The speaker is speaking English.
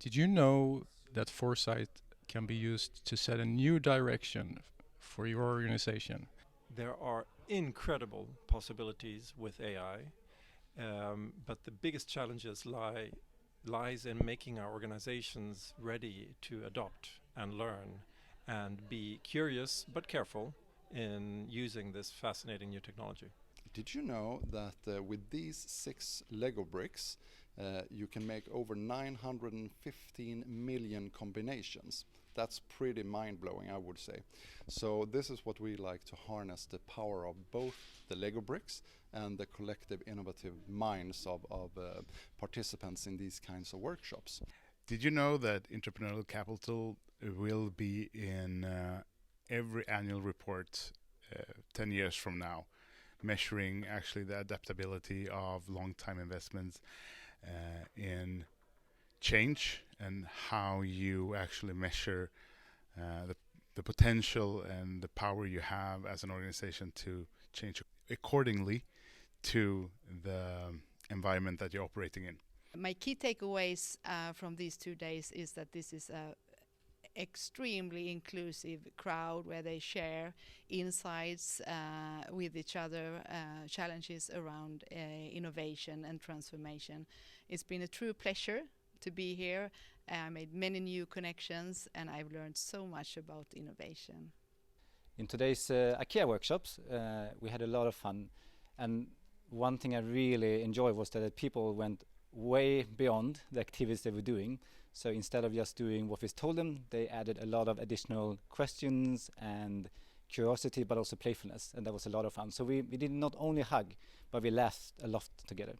Did you know that foresight can be used to set a new direction for your organization? There are incredible possibilities with AI, but the biggest challenges lies in making our organizations ready to adopt and learn and be curious but careful in using this fascinating new technology. Did you know that with these 6 Lego bricks, you can make over 915 million combinations? That's pretty mind-blowing, I would say. So this is what we like to harness, the power of both the Lego bricks and the collective innovative minds of participants in these kinds of workshops. Did you know that Entrepreneurial Capital will be in every annual report 10 years from now, measuring actually the adaptability of long-time investments in change and how you actually measure the potential and the power you have as an organization to change accordingly to the environment that you're operating in. My key takeaways from these 2 days is that this is a extremely inclusive crowd where they share insights with each other, challenges around innovation and transformation. It's been a true pleasure to be here. I made many new connections and I've learned so much about innovation. In today's IKEA workshops, we had a lot of fun, and one thing I really enjoyed was that people went way beyond the activities they were doing. So instead of just doing what we told them, they added a lot of additional questions and curiosity, but also playfulness, and that was a lot of fun. So we did not only hug, but we laughed a lot together.